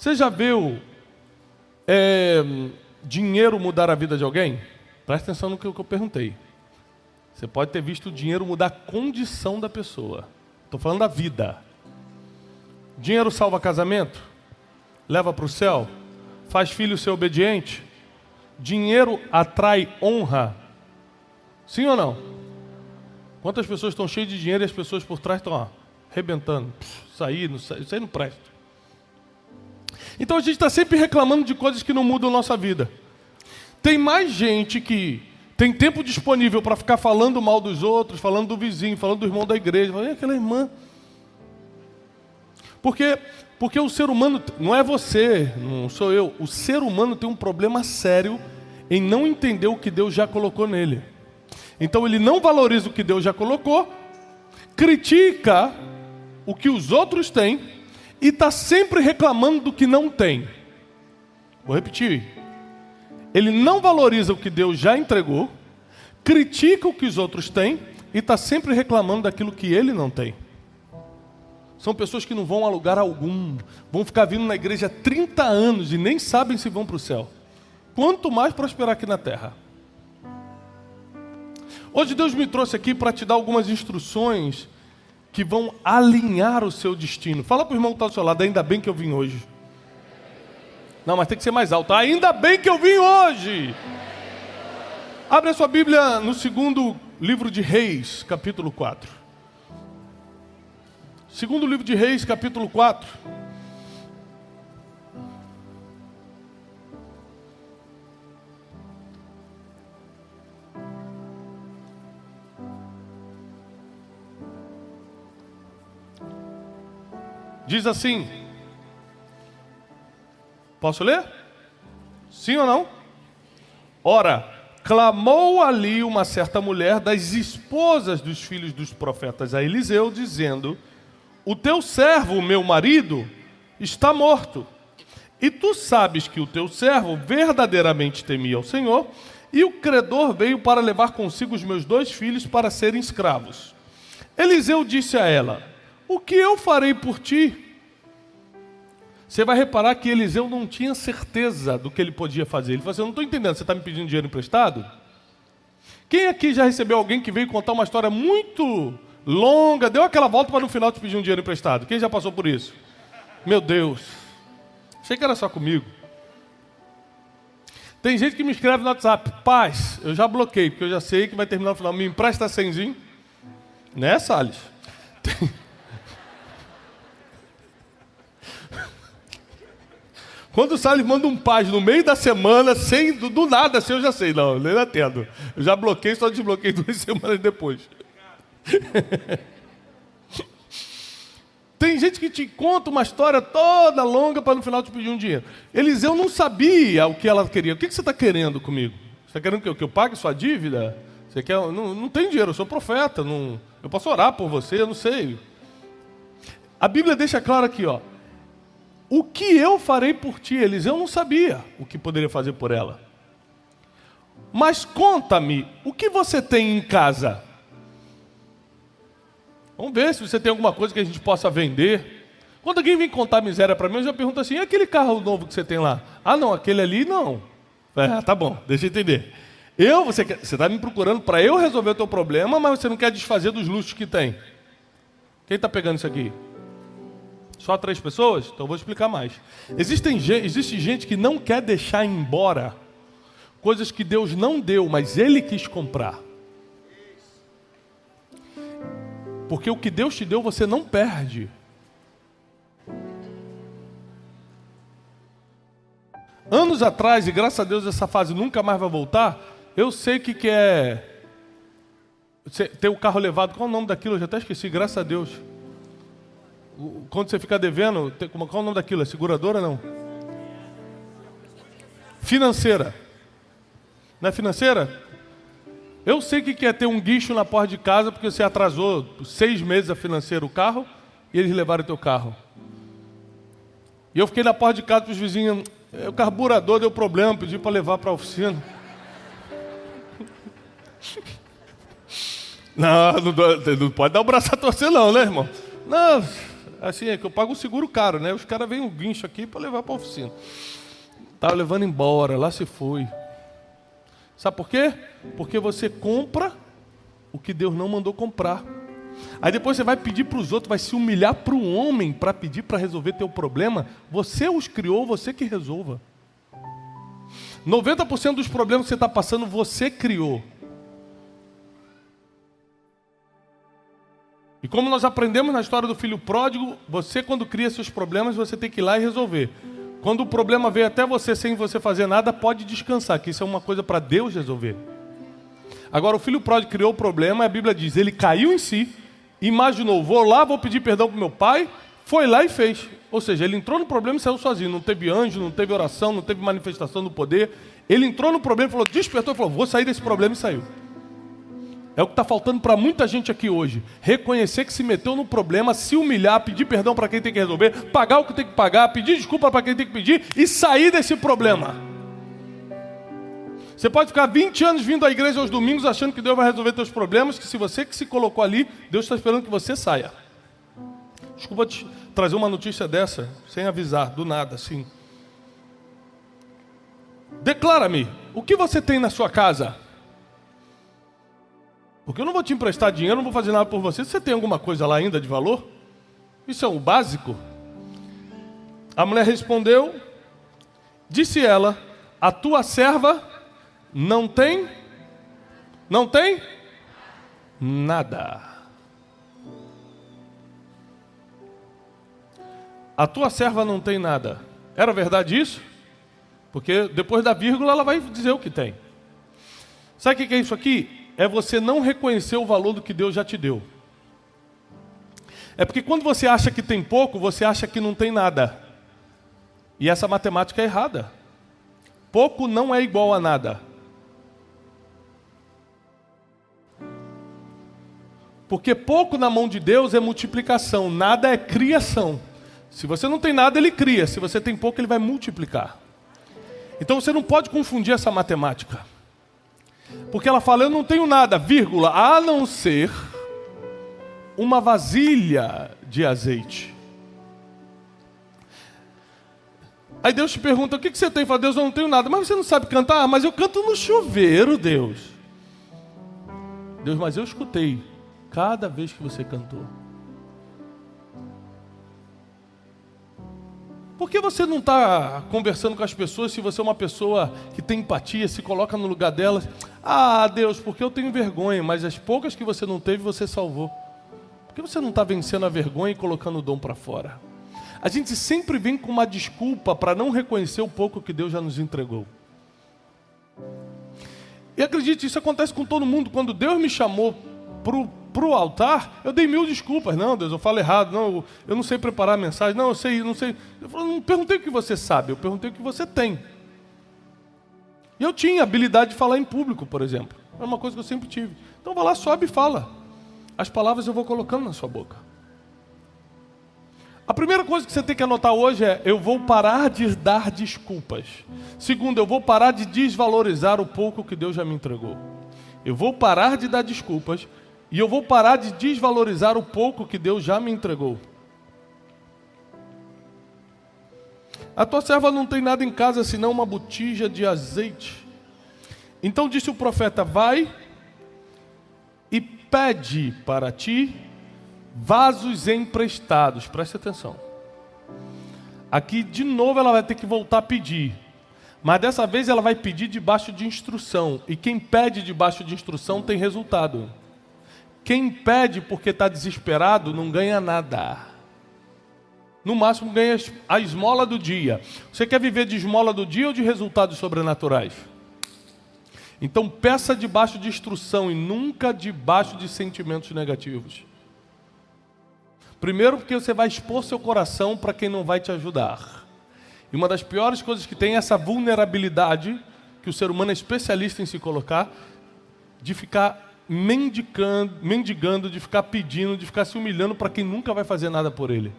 Você já viu dinheiro mudar a vida de alguém? Presta atenção no que eu perguntei. Você pode ter visto o dinheiro mudar a condição da pessoa. Estou falando da vida. Dinheiro salva casamento? Leva para o céu? Faz filho ser obediente? Dinheiro atrai honra? Sim ou não? Quantas pessoas estão cheias de dinheiro e as pessoas por trás estão arrebentando? Isso aí não presta. Então a gente está sempre reclamando de coisas que não mudam a nossa vida. Tem mais gente que tem tempo disponível para ficar falando mal dos outros, falando do vizinho, falando do irmão da igreja, falando aquela irmã. Porque o ser humano, não é você, não sou eu, o ser humano tem um problema sério em não entender o que Deus já colocou nele. Então ele não valoriza o que Deus já colocou, critica o que os outros têm e está sempre reclamando do que não tem. Vou repetir. Ele não valoriza o que Deus já entregou, critica o que os outros têm e está sempre reclamando daquilo que ele não tem. São pessoas que não vão a lugar algum, vão ficar vindo na igreja há 30 anos e nem sabem se vão para o céu. Quanto mais prosperar aqui na terra. Hoje Deus me trouxe aqui para te dar algumas instruções que vão alinhar o seu destino. Fala para o irmão que está do seu lado, ainda bem que eu vim hoje. Não, mas tem que ser mais alto. Ainda bem que eu vim hoje. Abre a sua Bíblia no segundo livro de Reis, capítulo 4. Segundo livro de Reis, capítulo 4. Diz assim. Posso ler? Sim ou não? Ora, clamou ali uma certa mulher das esposas dos filhos dos profetas a Eliseu, dizendo: o teu servo, o meu marido, está morto. E tu sabes que o teu servo verdadeiramente temia ao Senhor, e o credor veio para levar consigo os meus 2 filhos para serem escravos. Eliseu disse a ela: o que eu farei por ti? Você vai reparar que Eliseu não tinha certeza do que ele podia fazer. Ele falou assim: eu não estou entendendo, você está me pedindo dinheiro emprestado? Quem aqui já recebeu alguém que veio contar uma história muito longa, deu aquela volta para no final te pedir um dinheiro emprestado? Quem já passou por isso? Meu Deus, achei que era só comigo. Tem gente que me escreve no WhatsApp: paz, eu já bloqueei, porque eu já sei que vai terminar no final. Me empresta 100zinho? Né, Salles? Quando o Salles manda um paz no meio da semana, sem, do nada, assim, eu já sei. Não, eu nem atendo. Eu já bloqueei, só desbloqueei 2 semanas depois. Tem gente que te conta uma história toda longa para no final te pedir um dinheiro. Eliseu não sabia o que ela queria. O que você está querendo comigo? Você está querendo que eu pague sua dívida? Você quer? Não tem dinheiro, eu sou profeta. Não, eu posso orar por você, eu não sei. A Bíblia deixa claro aqui, ó. O que eu farei por ti? Eliseu não sabia o que poderia fazer por ela. Mas conta-me, o que você tem em casa? Vamos ver se você tem alguma coisa que a gente possa vender. Quando alguém vem contar miséria para mim, eu já pergunto assim: e aquele carro novo que você tem lá? Ah, não, aquele ali não. Tá bom, deixa eu entender. Você está me procurando para eu resolver o teu problema, mas você não quer desfazer dos luxos que tem. Quem está pegando isso aqui? Só 3 pessoas? Então eu vou explicar mais. Existe gente que não quer deixar embora coisas que Deus não deu, mas Ele quis comprar. Porque o que Deus te deu, você não perde. Anos atrás, e graças a Deus essa fase nunca mais vai voltar, eu sei o que é ter o carro levado. Qual é o nome daquilo? Eu já até esqueci, graças a Deus. Quando você fica devendo, qual é o nome daquilo? É seguradora, não? Financeira. Não é financeira? Eu sei o que é ter um guincho na porta de casa porque você atrasou 6 meses a financeira o carro e eles levaram o teu carro. E eu fiquei na porta de casa para os vizinhos: o carburador deu problema, pedi para levar para a oficina. Não pode dar o braço a torcer não, né, irmão? Não, Assim, é que eu pago um seguro caro, né? Os caras vêm um guincho aqui para levar para a oficina. Estava levando embora, lá se foi. Sabe por quê? Porque você compra o que Deus não mandou comprar. Aí depois você vai pedir para os outros, vai se humilhar para o homem para pedir para resolver teu problema. Você os criou, você que resolva. 90% dos problemas que você está passando, você criou. E como nós aprendemos na história do filho pródigo, você quando cria seus problemas, você tem que ir lá e resolver. Quando o problema veio até você sem você fazer nada, pode descansar, que isso é uma coisa para Deus resolver. Agora o filho pródigo criou o problema, a Bíblia diz, ele caiu em si, imaginou, vou lá, vou pedir perdão para meu pai, foi lá e fez. Ou seja, ele entrou no problema e saiu sozinho, não teve anjo, não teve oração, não teve manifestação do poder. Ele entrou no problema, falou, despertou e falou, vou sair desse problema e saiu. É o que está faltando para muita gente aqui hoje. Reconhecer que se meteu no problema, se humilhar, pedir perdão para quem tem que resolver, pagar o que tem que pagar, pedir desculpa para quem tem que pedir e sair desse problema. Você pode ficar 20 anos vindo à igreja aos domingos achando que Deus vai resolver seus problemas, que se você que se colocou ali, Deus está esperando que você saia. Desculpa te trazer uma notícia dessa, sem avisar, do nada, assim. Declara-me, o que você tem na sua casa? Porque eu não vou te emprestar dinheiro, não vou fazer nada por você. Você tem alguma coisa lá ainda de valor? Isso é o básico. A mulher respondeu, disse ela, a tua serva não tem nada. A tua serva não tem nada. Era verdade isso? Porque depois da vírgula ela vai dizer o que tem. Sabe o que é isso aqui? É você não reconhecer o valor do que Deus já te deu. É porque quando você acha que tem pouco, você acha que não tem nada. E essa matemática é errada. Pouco não é igual a nada. Porque pouco na mão de Deus é multiplicação, nada é criação. Se você não tem nada, Ele cria. Se você tem pouco, Ele vai multiplicar. Então você não pode confundir essa matemática. Porque ela fala, eu não tenho nada, vírgula, a não ser uma vasilha de azeite. Aí Deus te pergunta, o que você tem? Fala, Deus, eu não tenho nada. Mas você não sabe cantar? Ah, mas eu canto no chuveiro, Deus. Deus, mas eu escutei cada vez que você cantou. Por que você não está conversando com as pessoas se você é uma pessoa que tem empatia, se coloca no lugar delas? Ah, Deus, porque eu tenho vergonha, mas as poucas que você não teve, você salvou. Por que você não está vencendo a vergonha e colocando o dom para fora? A gente sempre vem com uma desculpa para não reconhecer o pouco que Deus já nos entregou. E acredite, isso acontece com todo mundo. Quando Deus me chamou para o altar, eu dei 1000 desculpas. Não, Deus, eu falo errado. Não, eu não sei preparar a mensagem. Não, eu sei, não sei. Eu não perguntei o que você sabe, eu perguntei o que você tem. E eu tinha habilidade de falar em público, por exemplo. É uma coisa que eu sempre tive. Então vai lá, sobe e fala. As palavras eu vou colocando na sua boca. A primeira coisa que você tem que anotar hoje é, eu vou parar de dar desculpas. Segundo, eu vou parar de desvalorizar o pouco que Deus já me entregou. Eu vou parar de dar desculpas e eu vou parar de desvalorizar o pouco que Deus já me entregou. A tua serva não tem nada em casa senão uma botija de azeite. Então disse o profeta, vai e pede para ti vasos emprestados. Preste atenção. Aqui de novo ela vai ter que voltar a pedir. Mas dessa vez ela vai pedir debaixo de instrução. E quem pede debaixo de instrução tem resultado. Quem pede porque está desesperado não ganha nada. No máximo ganha a esmola do dia. Você quer viver de esmola do dia ou de resultados sobrenaturais? Então peça debaixo de instrução e nunca debaixo de sentimentos negativos. Primeiro porque você vai expor seu coração para quem não vai te ajudar. E uma das piores coisas que tem é essa vulnerabilidade, que o ser humano é especialista em se colocar, de ficar mendigando, de ficar pedindo, de ficar se humilhando para quem nunca vai fazer nada por ele.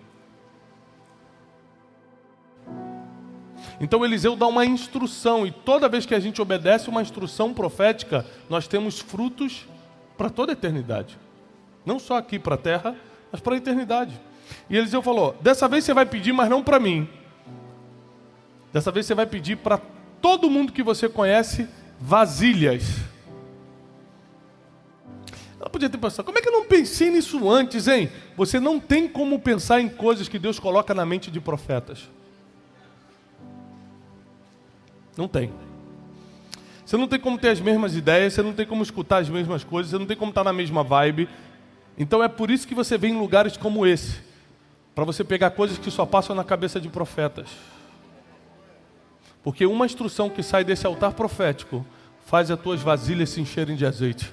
Então Eliseu dá uma instrução, e toda vez que a gente obedece uma instrução profética, nós temos frutos para toda a eternidade. Não só aqui para a terra, mas para a eternidade. E Eliseu falou, dessa vez você vai pedir, mas não para mim. Dessa vez você vai pedir para todo mundo que você conhece vasilhas. Ela podia ter pensado, como é que eu não pensei nisso antes, hein? Você não tem como pensar em coisas que Deus coloca na mente de profetas. Não tem. Você não tem como ter as mesmas ideias, você não tem como escutar as mesmas coisas, você não tem como estar na mesma vibe. Então é por isso que você vem em lugares como esse, para você pegar coisas que só passam na cabeça de profetas. Porque uma instrução que sai desse altar profético faz as tuas vasilhas se encherem de azeite.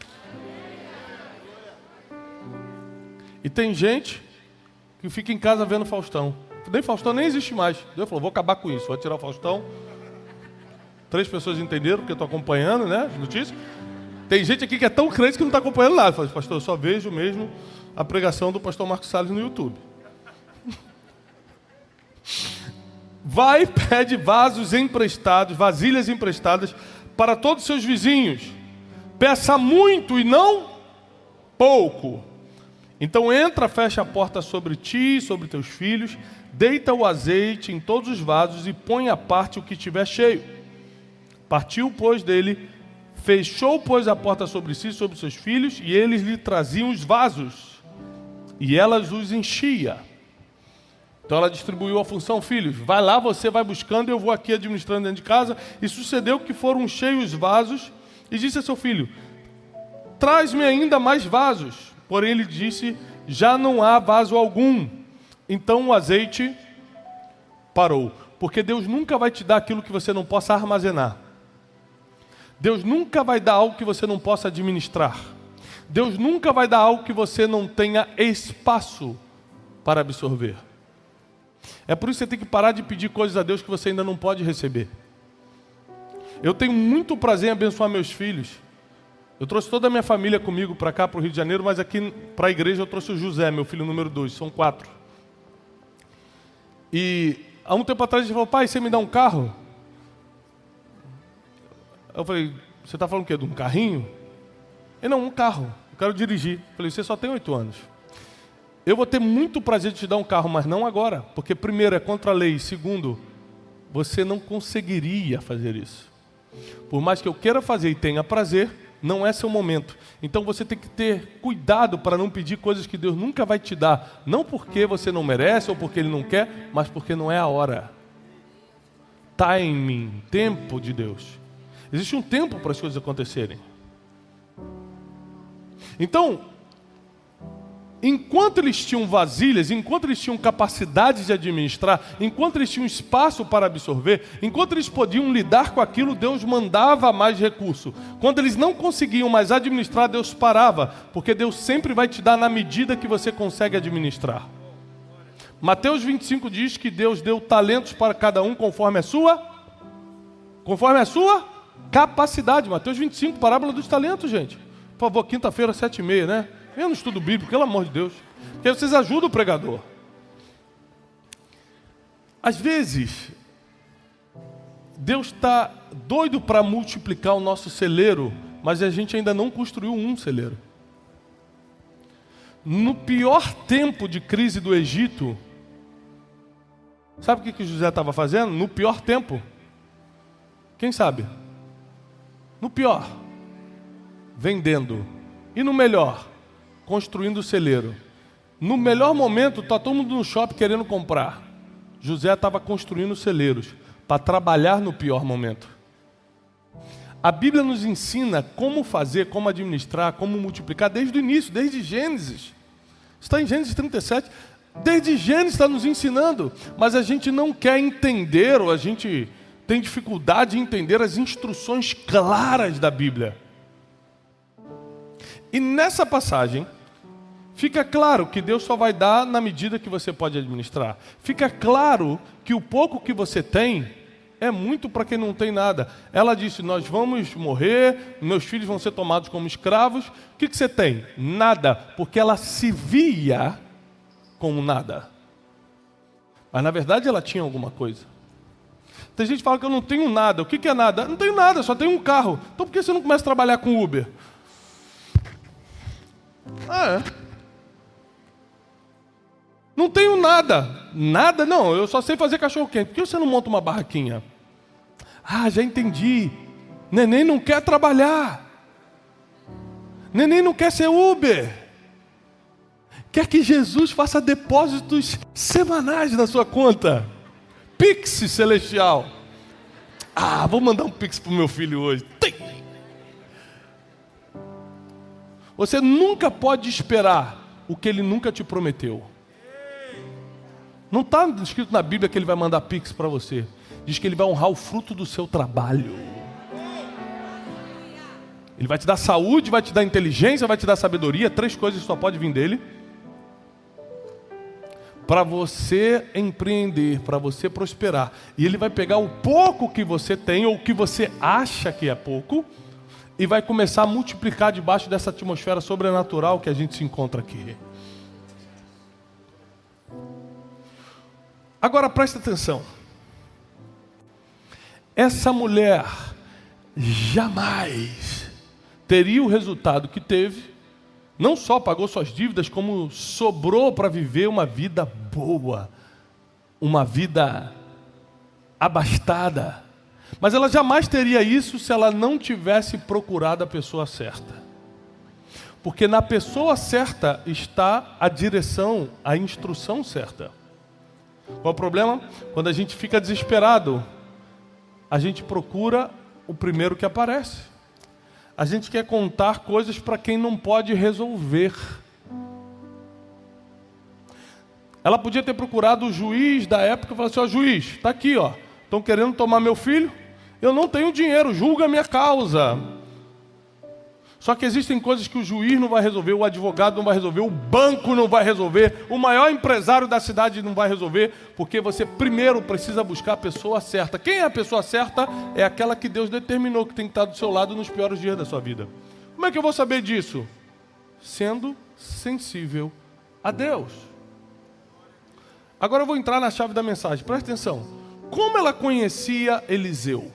E tem gente que fica em casa vendo Faustão. Nem Faustão nem existe mais. Deus falou, vou acabar com isso, vou tirar o Faustão. 3 pessoas entenderam, porque eu estou acompanhando, né, as notícias. Tem gente aqui que é tão crente que não está acompanhando nada. Fala, pastor, eu só vejo mesmo a pregação do pastor Marcos Salles no YouTube. Vai, pede vasos emprestados, vasilhas emprestadas para todos os seus vizinhos. Peça muito e não pouco. Então entra, fecha a porta sobre ti e sobre teus filhos, deita o azeite em todos os vasos e põe à parte o que estiver cheio. Partiu, pois, dele, fechou, pois, a porta sobre si e sobre seus filhos, e eles lhe traziam os vasos, e elas os enchia. Então ela distribuiu a função, filhos, vai lá, você vai buscando, eu vou aqui administrando dentro de casa. E sucedeu que foram cheios os vasos, e disse a seu filho, traz-me ainda mais vasos. Porém ele disse, já não há vaso algum. Então o azeite parou. Porque Deus nunca vai te dar aquilo que você não possa armazenar. Deus nunca vai dar algo que você não possa administrar. Deus nunca vai dar algo que você não tenha espaço para absorver. É por isso que você tem que parar de pedir coisas a Deus que você ainda não pode receber. Eu tenho muito prazer em abençoar meus filhos. Eu trouxe toda a minha família comigo para cá, para o Rio de Janeiro, mas aqui para a igreja eu trouxe o José, meu filho número 2, são 4. E há um tempo atrás ele falou, pai, você me dá um carro? Eu falei, você está falando o quê? De um carrinho? Ele, não, um carro, eu quero dirigir. Eu falei, você só tem 8 anos. Eu vou ter muito prazer de te dar um carro, mas não agora. Porque primeiro, é contra a lei. Segundo, você não conseguiria fazer isso. Por mais que eu queira fazer e tenha prazer, não é seu momento. Então você tem que ter cuidado para não pedir coisas que Deus nunca vai te dar. Não porque você não merece ou porque Ele não quer, mas porque não é a hora. Timing, tempo de Deus. Existe um tempo para as coisas acontecerem. Então, enquanto eles tinham vasilhas, enquanto eles tinham capacidade de administrar, enquanto eles tinham espaço para absorver, enquanto eles podiam lidar com aquilo, Deus mandava mais recurso. Quando eles não conseguiam mais administrar, Deus parava, porque Deus sempre vai te dar na medida que você consegue administrar. Mateus 25 diz que Deus deu talentos para cada um conforme a sua capacidade. Mateus 25, parábola dos talentos, gente. Por favor, quinta-feira, 7h30, né? Eu não estudo bíblico, pelo amor de Deus. Porque vocês ajudam o pregador. Às vezes, Deus está doido para multiplicar o nosso celeiro, mas a gente ainda não construiu um celeiro. No pior tempo de crise do Egito, sabe o que José estava fazendo? No pior tempo. Quem sabe? No pior, vendendo. E no melhor, construindo o celeiro. No melhor momento, está todo mundo no shopping querendo comprar. José estava construindo celeiros para trabalhar no pior momento. A Bíblia nos ensina como fazer, como administrar, como multiplicar desde o início, desde Gênesis. Está em Gênesis 37. Desde Gênesis está nos ensinando, mas a gente não quer entender, ou a gente tem dificuldade de entender as instruções claras da Bíblia. E nessa passagem, fica claro que Deus só vai dar na medida que você pode administrar. Fica claro que o pouco que você tem é muito para quem não tem nada. Ela disse, nós vamos morrer, meus filhos vão ser tomados como escravos. O que você tem? Nada, porque ela se via como nada. Mas na verdade ela tinha alguma coisa. Tem gente que fala que eu não tenho nada. O que é nada? Não tenho nada, só tenho um carro. Então por que você não começa a trabalhar com Uber? Não tenho nada. Nada? Não, eu só sei fazer cachorro-quente. Por que você não monta uma barraquinha? Ah, já entendi. Neném não quer trabalhar. Neném não quer ser Uber. Quer que Jesus faça depósitos semanais na sua conta. Pix celestial. Ah, vou mandar um Pix para o meu filho hoje. Tem. Você nunca pode esperar o que ele nunca te prometeu. Não está escrito na Bíblia que ele vai mandar Pix para você. Diz que ele vai honrar o fruto do seu trabalho. Ele vai te dar saúde, vai te dar inteligência, vai te dar sabedoria. 3 coisas só pode vir dele. Para você empreender, para você prosperar. E ele vai pegar o pouco que você tem, ou que você acha que é pouco, e vai começar a multiplicar debaixo dessa atmosfera sobrenatural que a gente se encontra aqui. Agora presta atenção. Essa mulher jamais teria o resultado que teve. Não só pagou suas dívidas, como sobrou para viver uma vida boa, uma vida abastada. Mas ela jamais teria isso se ela não tivesse procurado a pessoa certa. Porque na pessoa certa está a direção, a instrução certa. Qual o problema? Quando a gente fica desesperado, a gente procura o primeiro que aparece. A gente quer contar coisas para quem não pode resolver. Ela podia ter procurado o juiz da época e falar assim: ó, juiz, está aqui, ó, estão querendo tomar meu filho, eu não tenho dinheiro, julga a minha causa. Só que existem coisas que o juiz não vai resolver, o advogado não vai resolver, o banco não vai resolver, o maior empresário da cidade não vai resolver, porque você primeiro precisa buscar a pessoa certa. Quem é a pessoa certa? É aquela que Deus determinou que tem que estar do seu lado nos piores dias da sua vida. Como é que eu vou saber disso? Sendo sensível a Deus. Agora eu vou entrar na chave da mensagem, presta atenção. Como ela conhecia Eliseu?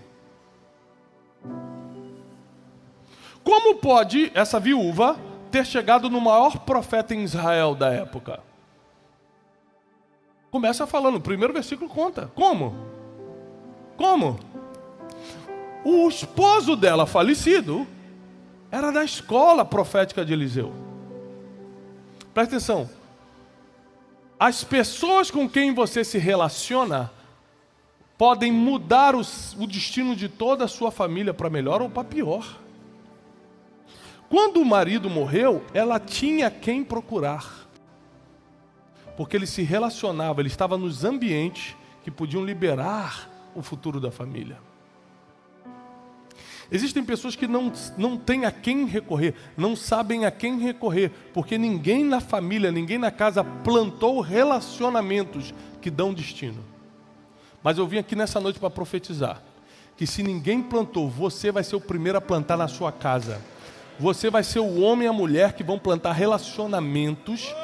Como pode essa viúva ter chegado no maior profeta em Israel da época? Começa falando, o primeiro versículo conta. Como? Como? O esposo dela, falecido, era da escola profética de Eliseu. Presta atenção. As pessoas com quem você se relaciona podem mudar o destino de toda a sua família para melhor ou para pior. Quando o marido morreu, ela tinha quem procurar. Porque ele se relacionava, ele estava nos ambientes que podiam liberar o futuro da família. Existem pessoas que não têm a quem recorrer, não sabem a quem recorrer, porque ninguém na família, ninguém na casa plantou relacionamentos que dão destino. Mas eu vim aqui nessa noite para profetizar, que se ninguém plantou, você vai ser o primeiro a plantar na sua casa. Você vai ser o homem e a mulher que vão plantar relacionamentos,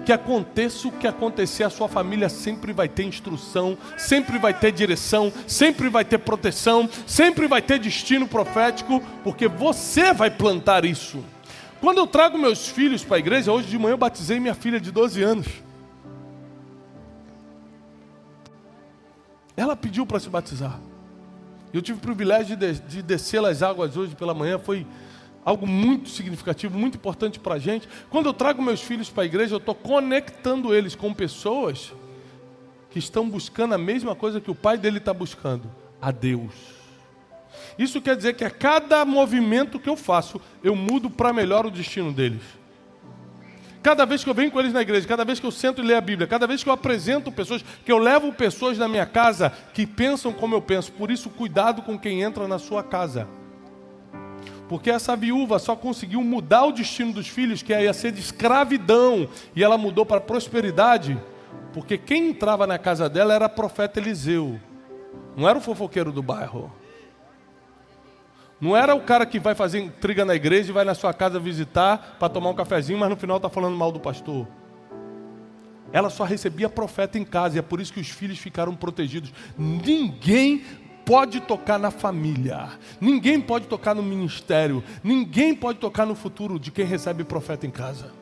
que aconteça o que acontecer, a sua família sempre vai ter instrução, sempre vai ter direção, sempre vai ter proteção, sempre vai ter destino profético, porque você vai plantar isso. Quando eu trago meus filhos para a igreja, hoje de manhã eu batizei minha filha de 12 anos. Ela pediu para se batizar. Eu tive o privilégio de descer as águas hoje pela manhã, foi algo muito significativo, muito importante para a gente. Quando eu trago meus filhos para a igreja, eu estou conectando eles com pessoas que estão buscando a mesma coisa que o pai dele está buscando, a Deus. Isso quer dizer que a cada movimento que eu faço, eu mudo para melhor o destino deles. Cada vez que eu venho com eles na igreja, cada vez que eu sento e leio a Bíblia, cada vez que eu apresento pessoas, que eu levo pessoas na minha casa que pensam como eu penso. Por isso, cuidado com quem entra na sua casa. Porque essa viúva só conseguiu mudar o destino dos filhos, que ia ser de escravidão, e ela mudou para prosperidade, porque quem entrava na casa dela era o profeta Eliseu. Não era o fofoqueiro do bairro. Não era o cara que vai fazer intriga na igreja e vai na sua casa visitar para tomar um cafezinho, mas no final está falando mal do pastor. Ela só recebia profeta em casa, e é por isso que os filhos ficaram protegidos. Ninguém pode tocar na família, ninguém pode tocar no ministério, ninguém pode tocar no futuro de quem recebe profeta em casa.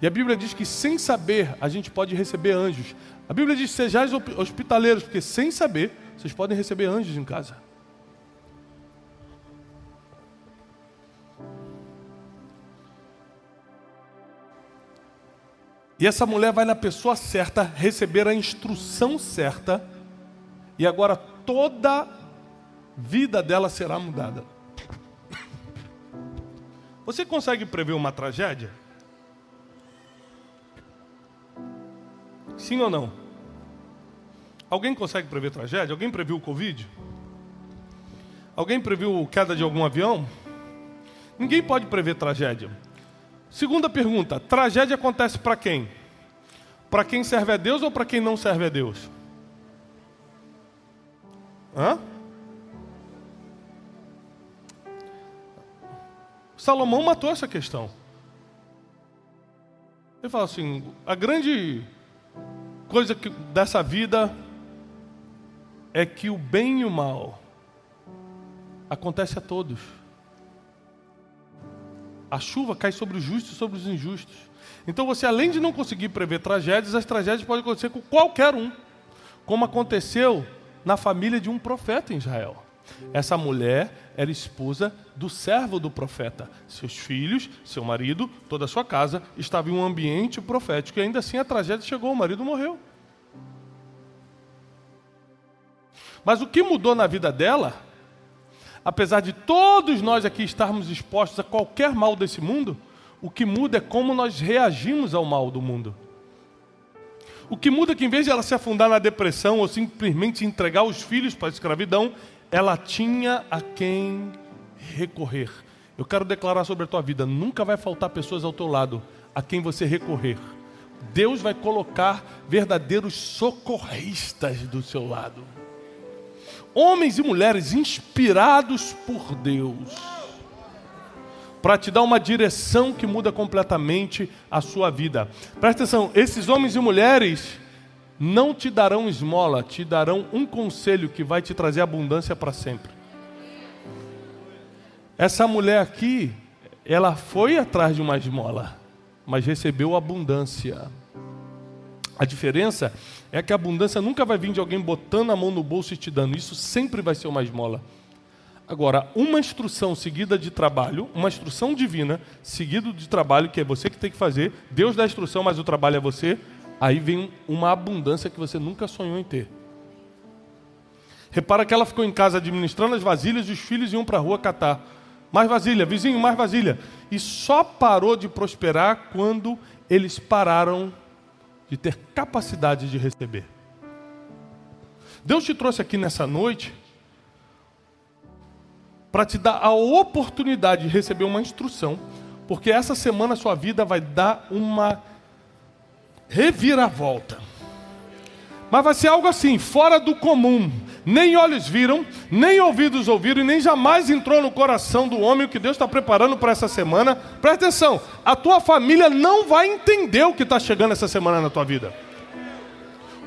E a Bíblia diz que sem saber a gente pode receber anjos. A Bíblia diz: sejais hospitaleiros, porque sem saber vocês podem receber anjos em casa. E essa mulher vai na pessoa certa, receber a instrução certa, e agora toda a vida dela será mudada. Você consegue prever uma tragédia? Sim ou não? Alguém consegue prever tragédia? Alguém previu o Covid? Alguém previu queda de algum avião? Ninguém pode prever tragédia. Segunda pergunta: tragédia acontece para quem? Para quem serve a Deus ou para quem não serve a Deus? Salomão matou essa questão. Ele fala assim: a grande coisa dessa vida é que o bem e o mal acontece a todos. A chuva cai sobre os justos e sobre os injustos. Então você, além de não conseguir prever tragédias, as tragédias podem acontecer com qualquer um, como aconteceu na família de um profeta em Israel. Essa mulher era esposa do servo do profeta. Seus filhos, seu marido, toda a sua casa estava em um ambiente profético. E ainda assim a tragédia chegou, o marido morreu. Mas o que mudou na vida dela, apesar de todos nós aqui estarmos expostos a qualquer mal desse mundo, o que muda é como nós reagimos ao mal do mundo. O que muda é que, em vez de ela se afundar na depressão ou simplesmente entregar os filhos para a escravidão, ela tinha a quem recorrer. Eu quero declarar sobre a tua vida: nunca vai faltar pessoas ao teu lado a quem você recorrer. Deus vai colocar verdadeiros socorristas do seu lado. Homens e mulheres inspirados por Deus, para te dar uma direção que muda completamente a sua vida. Presta atenção: esses homens e mulheres não te darão esmola, te darão um conselho que vai te trazer abundância para sempre. Essa mulher aqui, ela foi atrás de uma esmola, mas recebeu abundância. A diferença é que a abundância nunca vai vir de alguém botando a mão no bolso e te dando. Isso sempre vai ser uma esmola. Agora, uma instrução seguida de trabalho, uma instrução divina seguida de trabalho, que é você que tem que fazer, Deus dá a instrução, mas o trabalho é você, aí vem uma abundância que você nunca sonhou em ter. Repara que ela ficou em casa administrando as vasilhas e os filhos iam para a rua catar. Mais vasilha, vizinho, mais vasilha. E só parou de prosperar quando eles pararam de ter capacidade de receber. Deus te trouxe aqui nessa noite para te dar a oportunidade de receber uma instrução, porque essa semana a sua vida vai dar uma reviravolta. Mas vai ser algo assim, fora do comum. Nem olhos viram, nem ouvidos ouviram, e nem jamais entrou no coração do homem o que Deus está preparando para essa semana. Presta atenção, a tua família não vai entender o que está chegando essa semana na tua vida.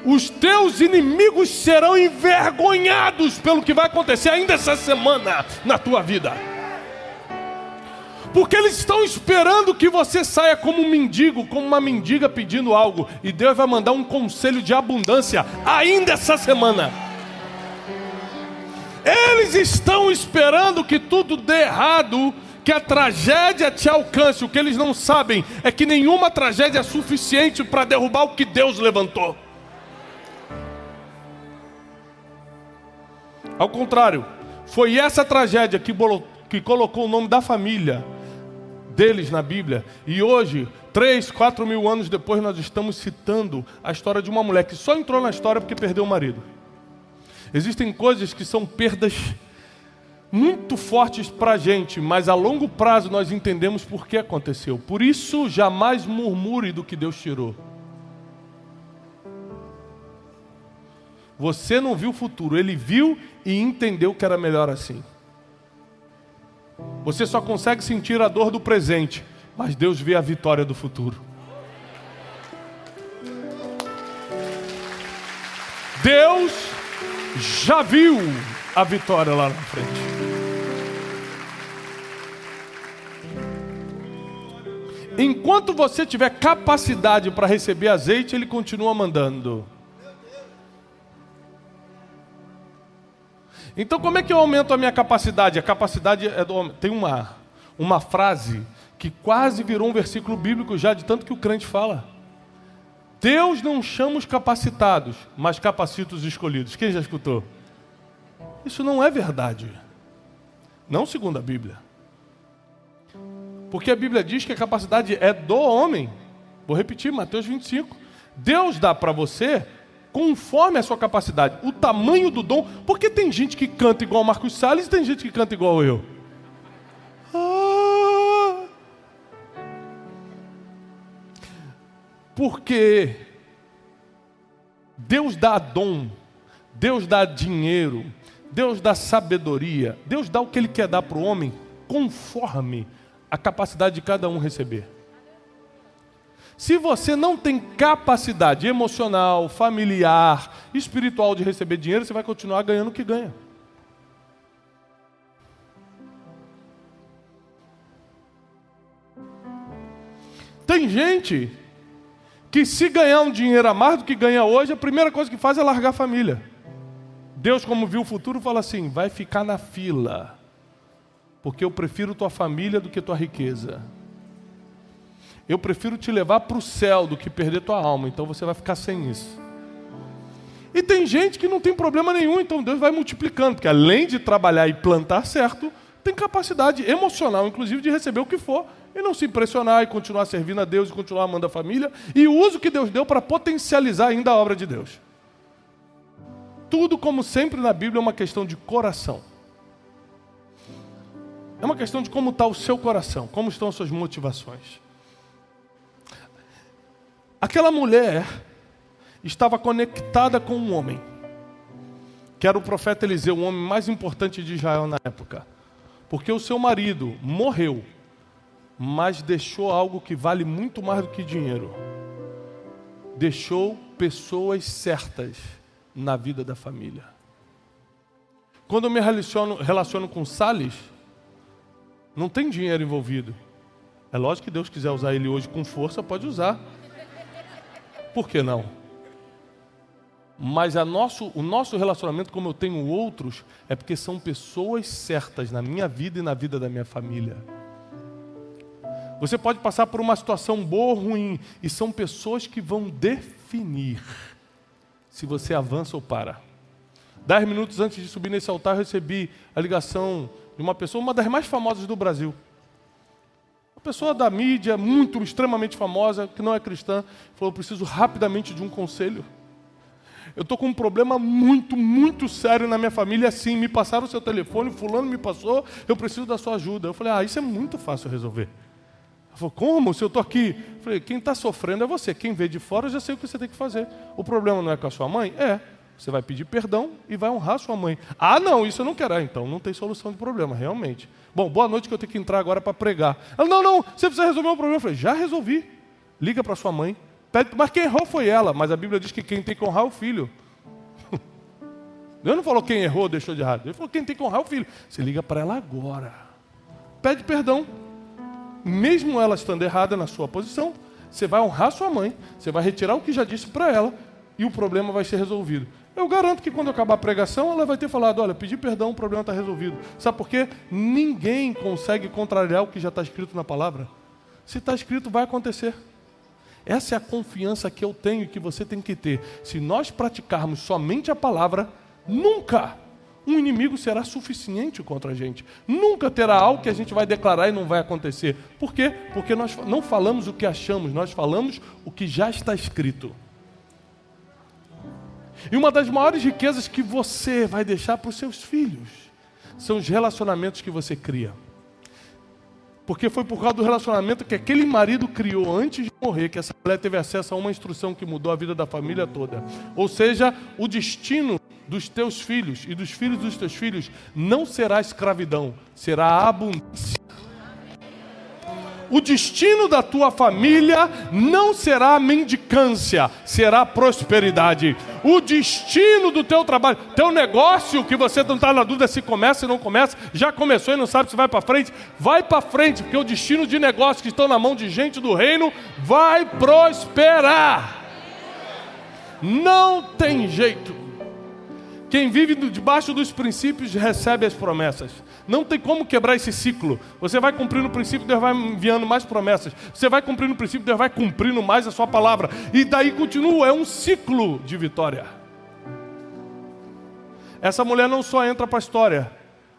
Os teus inimigos serão envergonhados pelo que vai acontecer ainda essa semana na tua vida. Porque eles estão esperando que você saia como um mendigo, como uma mendiga pedindo algo. E Deus vai mandar um conselho de abundância ainda essa semana. Eles estão esperando que tudo dê errado, que a tragédia te alcance. O que eles não sabem é que nenhuma tragédia é suficiente para derrubar o que Deus levantou. Ao contrário, foi essa tragédia que colocou o nome da família deles na Bíblia. E hoje, 3, 4 mil anos depois, nós estamos citando a história de uma mulher que só entrou na história porque perdeu o marido. Existem coisas que são perdas muito fortes para a gente, mas a longo prazo nós entendemos por que aconteceu. Por isso, jamais murmure do que Deus tirou. Você não viu o futuro, ele viu e entendeu que era melhor assim. Você só consegue sentir a dor do presente, mas Deus vê a vitória do futuro. Deus já viu a vitória lá na frente. Enquanto você tiver capacidade para receber azeite, ele continua mandando. Então como é que eu aumento a minha capacidade? A capacidade é do homem. Tem uma frase que quase virou um versículo bíblico já, de tanto que o crente fala. Deus não chama os capacitados, mas capacita os escolhidos. Quem já escutou? Isso não é verdade. Não segundo a Bíblia. Porque a Bíblia diz que a capacidade é do homem. Vou repetir, Mateus 25. Deus dá para você conforme a sua capacidade, o tamanho do dom. Porque tem gente que canta igual o Marcos Salles e tem gente que canta igual eu. Porque Deus dá dom, Deus dá dinheiro, Deus dá sabedoria, Deus dá o que Ele quer dar para o homem conforme a capacidade de cada um receber. Se você não tem capacidade emocional, familiar, espiritual de receber dinheiro, você vai continuar ganhando o que ganha. Tem gente que se ganhar um dinheiro a mais do que ganha hoje, a primeira coisa que faz é largar a família. Deus, como viu o futuro, fala assim, vai ficar na fila, porque eu prefiro tua família do que tua riqueza. Eu prefiro te levar para o céu do que perder tua alma, então você vai ficar sem isso. E tem gente que não tem problema nenhum, então Deus vai multiplicando, porque além de trabalhar e plantar certo, tem capacidade emocional, inclusive, de receber o que for, e não se impressionar e continuar servindo a Deus e continuar amando a família, e o uso que Deus deu para potencializar ainda a obra de Deus. Tudo, como sempre na Bíblia, é uma questão de coração. É uma questão de como está o seu coração, como estão as suas motivações. Aquela mulher estava conectada com um homem, que era o profeta Eliseu, o homem mais importante de Israel na época. Porque o seu marido morreu, mas deixou algo que vale muito mais do que dinheiro. Deixou pessoas certas na vida da família. Quando eu me relaciono com Salles, não tem dinheiro envolvido. É lógico que Deus quiser usar ele hoje com força, pode usar. Por que não? Mas o nosso relacionamento, como eu tenho outros, é porque são pessoas certas na minha vida e na vida da minha família. Você pode passar por uma situação boa ou ruim, e são pessoas que vão definir se você avança ou para. 10 minutos antes de subir nesse altar, eu recebi a ligação de uma pessoa, uma das mais famosas do Brasil. Uma pessoa da mídia, extremamente famosa, que não é cristã, falou, preciso rapidamente de um conselho. Eu estou com um problema muito sério na minha família, assim, me passaram o seu telefone, fulano me passou, eu preciso da sua ajuda. Eu falei, isso é muito fácil resolver. Ela falou, como? Se eu estou aqui? Eu falei, quem está sofrendo é você, quem vê de fora eu já sei o que você tem que fazer. O problema não é com a sua mãe? Você vai pedir perdão e vai honrar a sua mãe. Não, isso eu não quero. Então não tem solução de problema, realmente. Bom, boa noite que eu tenho que entrar agora para pregar. Ela, não, você precisa resolver um problema. Eu falei, já resolvi. Liga para sua mãe. Pede, mas quem errou foi ela, mas a Bíblia diz que quem tem que honrar é o filho. Deus não falou quem errou, deixou de errado. Ele falou quem tem que honrar é o filho. Você liga para ela agora. Pede perdão. Mesmo ela estando errada na sua posição, você vai honrar sua mãe, você vai retirar o que já disse para ela e o problema vai ser resolvido. Eu garanto que quando acabar a pregação, ela vai ter falado, olha, pedi perdão, o problema está resolvido. Sabe por quê? Ninguém consegue contrariar o que já está escrito na palavra. Se está escrito, vai acontecer. Essa é a confiança que eu tenho e que você tem que ter. Se nós praticarmos somente a palavra, nunca um inimigo será suficiente contra a gente. Nunca terá algo que a gente vai declarar e não vai acontecer. Por quê? Porque nós não falamos o que achamos, nós falamos o que já está escrito. E uma das maiores riquezas que você vai deixar para os seus filhos são os relacionamentos que você cria. Porque foi por causa do relacionamento que aquele marido criou antes de morrer, que essa mulher teve acesso a uma instrução que mudou a vida da família toda. Ou seja, o destino dos teus filhos e dos filhos dos teus filhos não será escravidão, será abundância. o destino da tua família não será mendicância, será prosperidade. O destino do teu trabalho, teu negócio, que você não está na dúvida se começa ou não começa, já começou e não sabe se vai para frente, vai para frente, porque o destino de negócios que estão na mão de gente do reino vai prosperar. Não tem jeito. Quem vive debaixo dos princípios recebe as promessas. Não tem como quebrar esse ciclo. Você vai cumprindo o princípio, Deus vai enviando mais promessas. Você vai cumprindo o princípio, Deus vai cumprindo mais a sua palavra. E daí continua, é um ciclo de vitória. Essa mulher não só entra para a história,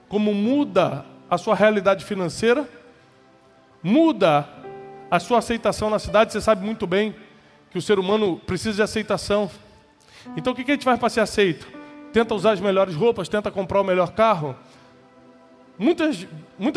como muda a sua realidade financeira, muda a sua aceitação na cidade. Você sabe muito bem que o ser humano precisa de aceitação. Então o que a gente faz para ser aceito? Tenta usar as melhores roupas, tenta comprar o melhor carro. Muitas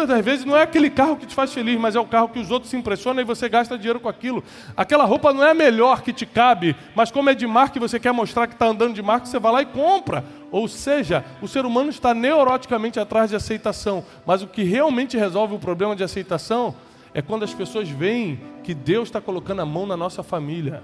das vezes não é aquele carro que te faz feliz, mas é o carro que os outros se impressionam e você gasta dinheiro com aquilo. Aquela roupa não é a melhor que te cabe, mas como é de marca e você quer mostrar que está andando de marca, você vai lá e compra. Ou seja, o ser humano está neuroticamente atrás de aceitação, mas o que realmente resolve o problema de aceitação é quando as pessoas veem que Deus está colocando a mão na nossa família.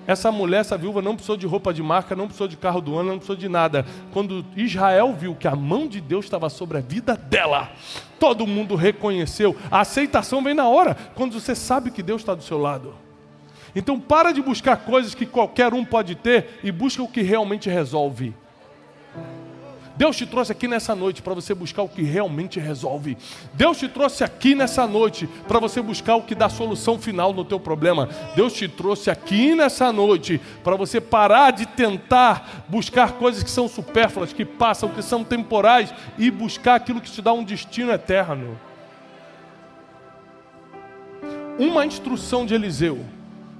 Essa mulher, essa viúva, não precisou de roupa de marca, não precisou de carro do ano, não precisou de nada. Quando Israel viu que a mão de Deus estava sobre a vida dela, todo mundo reconheceu. A aceitação vem na hora, quando você sabe que Deus está do seu lado. Então para de buscar coisas que qualquer um pode ter e busca o que realmente resolve. Deus te trouxe aqui nessa noite para você buscar o que realmente resolve. Deus te trouxe aqui nessa noite para você buscar o que dá solução final no teu problema. Deus te trouxe aqui nessa noite para você parar de tentar buscar coisas que são supérfluas, que passam, que são temporais e buscar aquilo que te dá um destino eterno. Uma instrução de Eliseu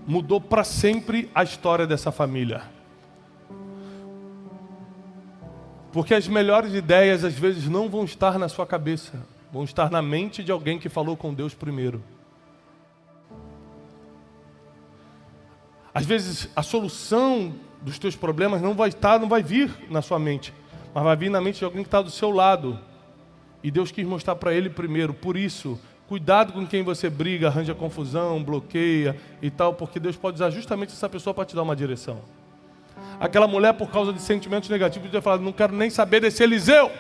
mudou para sempre a história dessa família. Porque as melhores ideias às vezes não vão estar na sua cabeça, vão estar na mente de alguém que falou com Deus primeiro. Às vezes a solução dos teus problemas não vai vir na sua mente, mas vai vir na mente de alguém que está do seu lado. E Deus quis mostrar para ele primeiro. Por isso, cuidado com quem você briga, arranja confusão, bloqueia e tal, porque Deus pode usar justamente essa pessoa para te dar uma direção. Aquela mulher, por causa de sentimentos negativos, podia falar: não quero nem saber desse Eliseu.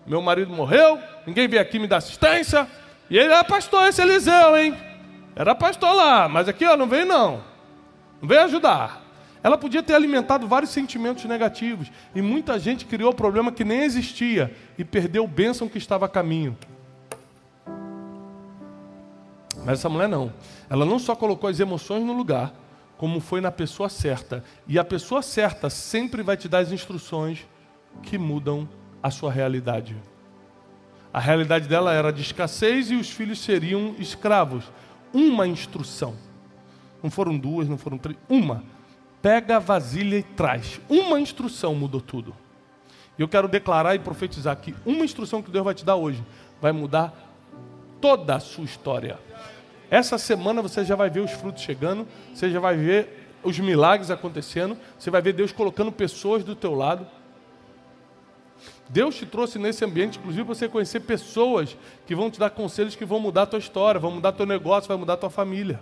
Meu marido morreu, ninguém veio aqui me dar assistência. E ele era pastor, esse Eliseu, hein? Era pastor lá, mas aqui não veio não. Não veio ajudar. Ela podia ter alimentado vários sentimentos negativos. E muita gente criou problema que nem existia e perdeu a bênção que estava a caminho. Mas essa mulher não. Ela não só colocou as emoções no lugar, como foi na pessoa certa. E a pessoa certa sempre vai te dar as instruções que mudam a sua realidade. A realidade dela era de escassez e os filhos seriam escravos. Uma instrução. Não foram duas, não foram três. Uma. Pega a vasilha e traz. Uma instrução mudou tudo. E eu quero declarar e profetizar que uma instrução que Deus vai te dar hoje vai mudar toda a sua história. Essa semana você já vai ver os frutos chegando, você já vai ver os milagres acontecendo, você vai ver Deus colocando pessoas do teu lado. Deus te trouxe nesse ambiente, inclusive, para você conhecer pessoas que vão te dar conselhos que vão mudar a tua história, vão mudar teu negócio, vai mudar a tua família.